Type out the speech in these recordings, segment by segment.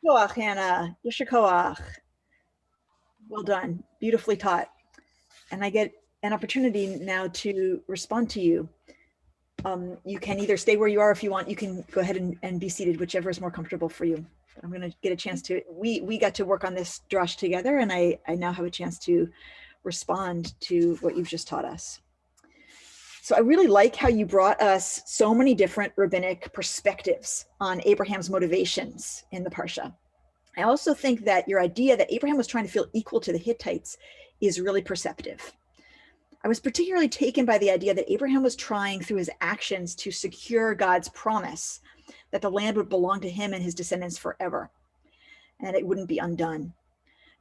Koach, Hannah. Yasher koach. Well done. Beautifully taught. And I get an opportunity now to respond to you. You can either stay where you are if you want. You can go ahead and be seated, whichever is more comfortable for you. But I'm going to get a chance to, we got to work on this drush together, and I now have a chance to respond to what you've just taught us. So I really like how you brought us so many different rabbinic perspectives on Abraham's motivations in the Parsha. I also think that your idea that Abraham was trying to feel equal to the Hittites is really perceptive. I was particularly taken by the idea that Abraham was trying through his actions to secure God's promise that the land would belong to him and his descendants forever, and it wouldn't be undone.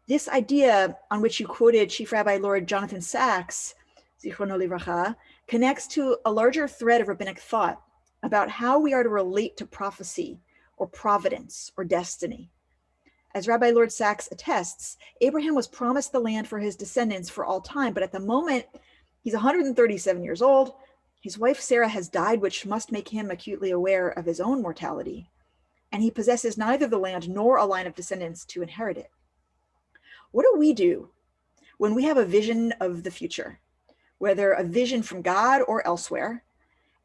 This idea on which you quoted Chief Rabbi Lord Jonathan Sacks, Zichrono Livracha, connects to a larger thread of rabbinic thought about how we are to relate to prophecy or providence or destiny. As Rabbi Lord Sacks attests, Abraham was promised the land for his descendants for all time, but at the moment, he's 137 years old. His wife Sarah has died, which must make him acutely aware of his own mortality, and he possesses neither the land nor a line of descendants to inherit it. What do we do when we have a vision of the future, whether a vision from God or elsewhere,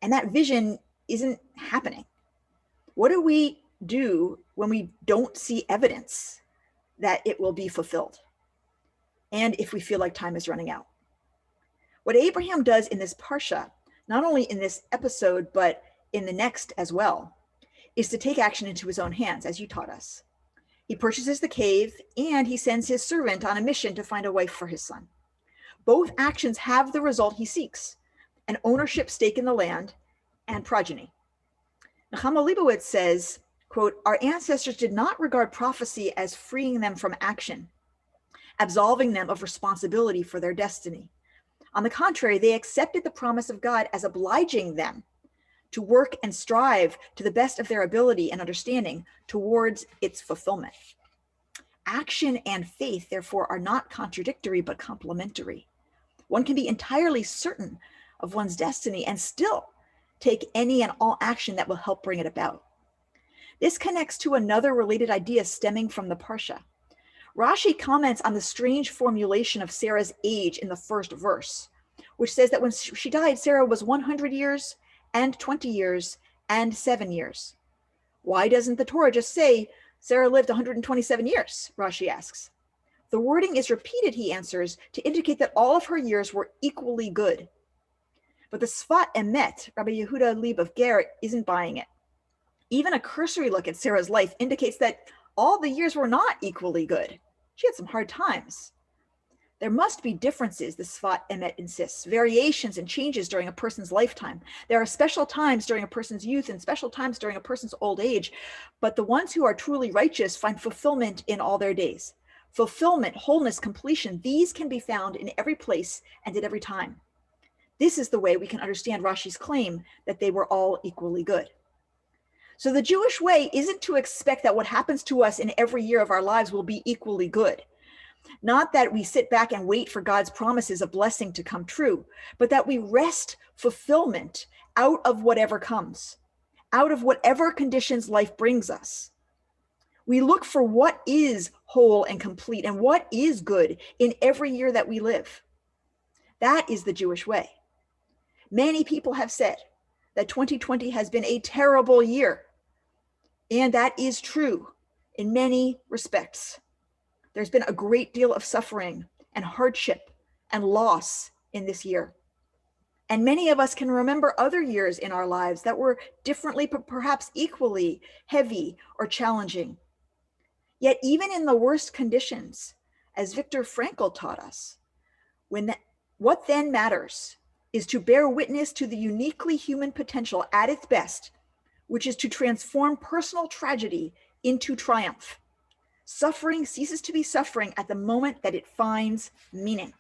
and that vision isn't happening? What do we do when we don't see evidence that it will be fulfilled? And if we feel like time is running out? What Abraham does in this Parsha, not only in this episode, but in the next as well, is to take action into his own hands, as you taught us. He purchases the cave and he sends his servant on a mission to find a wife for his son. Both actions have the result he seeks, an ownership stake in the land and progeny. Nechemta Leibowitz says, quote, "Our ancestors did not regard prophecy as freeing them from action, absolving them of responsibility for their destiny. On the contrary, they accepted the promise of God as obliging them to work and strive to the best of their ability and understanding towards its fulfillment. Action and faith, therefore, are not contradictory, but complementary. One can be entirely certain of one's destiny and still take any and all action that will help bring it about." This connects to another related idea stemming from the Parsha. Rashi comments on the strange formulation of Sarah's age in the first verse, which says that when she died, Sarah was 100 years and 20 years and 7 years. Why doesn't the Torah just say Sarah lived 127 years? Rashi asks. The wording is repeated, he answers, to indicate that all of her years were equally good. But the Sfat Emet, Rabbi Yehuda Leib of Ger, isn't buying it. Even a cursory look at Sarah's life indicates that all the years were not equally good. She had some hard times. There must be differences, the Sfat Emet insists, variations and changes during a person's lifetime. There are special times during a person's youth and special times during a person's old age, but the ones who are truly righteous find fulfillment in all their days. Fulfillment, wholeness, completion, these can be found in every place and at every time. This is the way we can understand Rashi's claim that they were all equally good. So the Jewish way isn't to expect that what happens to us in every year of our lives will be equally good. Not that we sit back and wait for God's promises of blessing to come true, but that we wrest fulfillment out of whatever comes, out of whatever conditions life brings us. We look for what is whole and complete and what is good in every year that we live. That is the Jewish way. Many people have said that 2020 has been a terrible year, and that is true in many respects. There's been a great deal of suffering and hardship and loss in this year. And many of us can remember other years in our lives that were differently, but perhaps equally heavy or challenging. Yet even in the worst conditions, as Viktor Frankl taught us, what then matters is to bear witness to the uniquely human potential at its best, which is to transform personal tragedy into triumph. Suffering ceases to be suffering at the moment that it finds meaning.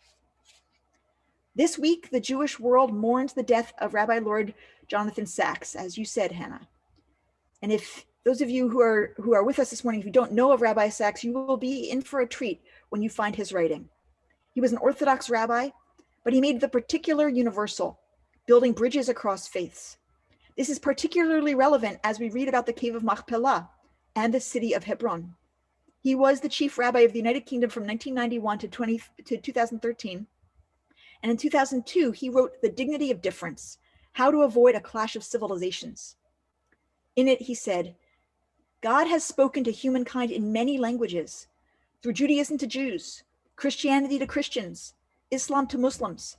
This week, the Jewish world mourns the death of Rabbi Lord Jonathan Sacks, as you said, Hannah. And if those of you who are with us this morning, if you don't know of Rabbi Sacks, you will be in for a treat when you find his writing. He was an Orthodox rabbi, but he made the particular universal, building bridges across faiths. This is particularly relevant as we read about the cave of Machpelah and the city of Hebron. He was the chief rabbi of the United Kingdom from 1991 to 2013. And in 2002, he wrote The Dignity of Difference, How to Avoid a Clash of Civilizations. In it, he said, God has spoken to humankind in many languages, through Judaism to Jews, Christianity to Christians, Islam to Muslims.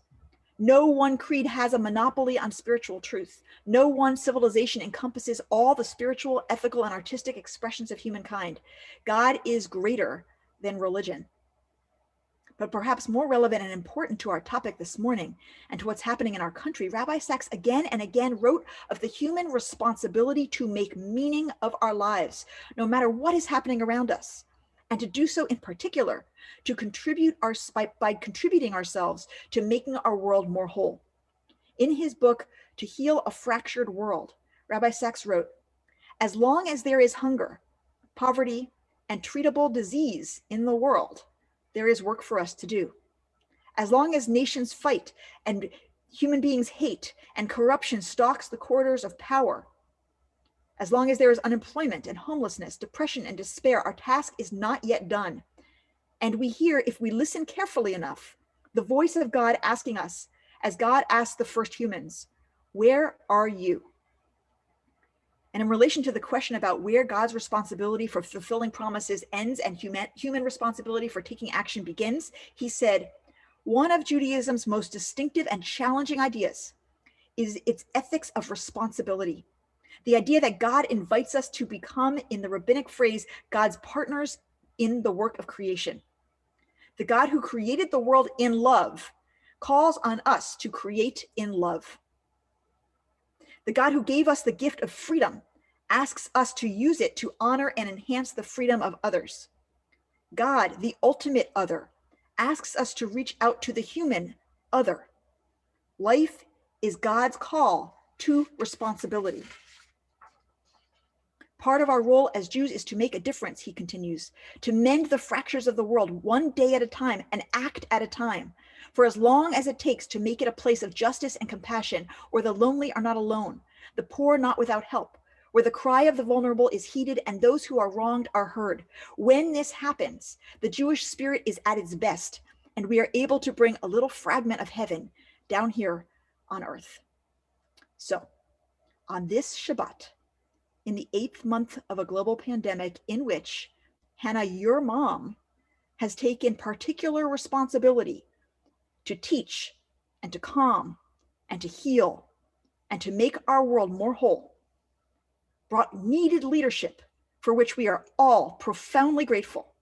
No one creed has a monopoly on spiritual truth. No one civilization encompasses all the spiritual, ethical, and artistic expressions of humankind. God is greater than religion. But perhaps more relevant and important to our topic this morning and to what's happening in our country, Rabbi Sacks again and again wrote of the human responsibility to make meaning of our lives, no matter what is happening around us, and to do so in particular to contribute by contributing ourselves to making our world more whole. In his book, To Heal a Fractured World, Rabbi Sacks wrote, as long as there is hunger, poverty, and treatable disease in the world, there is work for us to do. As long as nations fight and human beings hate and corruption stalks the corridors of power, as long as there is unemployment and homelessness, depression and despair, our task is not yet done. And we hear, if we listen carefully enough, the voice of God asking us, as God asked the first humans, where are you? And in relation to the question about where God's responsibility for fulfilling promises ends and human responsibility for taking action begins, he said, one of Judaism's most distinctive and challenging ideas is its ethics of responsibility. The idea that God invites us to become, in the rabbinic phrase, God's partners in the work of creation. The God who created the world in love calls on us to create in love. The God who gave us the gift of freedom asks us to use it to honor and enhance the freedom of others. God, the ultimate other, asks us to reach out to the human other. Life is God's call to responsibility. Part of our role as Jews is to make a difference, he continues, to mend the fractures of the world one day at a time, an act at a time, for as long as it takes to make it a place of justice and compassion, where the lonely are not alone, the poor not without help, where the cry of the vulnerable is heeded and those who are wronged are heard. When this happens, the Jewish spirit is at its best, and we are able to bring a little fragment of heaven down here on earth. So, on this Shabbat, in the 8th month of a global pandemic in which, Hannah, your mom, has taken particular responsibility to teach and to calm and to heal and to make our world more whole, brought needed leadership for which we are all profoundly grateful.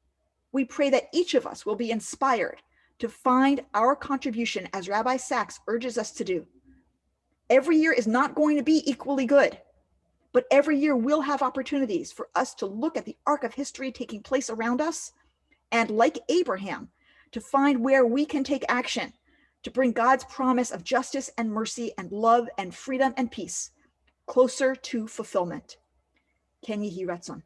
We pray that each of us will be inspired to find our contribution as Rabbi Sacks urges us to do. Every year is not going to be equally good, but every year we'll have opportunities for us to look at the arc of history taking place around us and, like Abraham, to find where we can take action to bring God's promise of justice and mercy and love and freedom and peace closer to fulfillment. Ken Yehi Ratzon.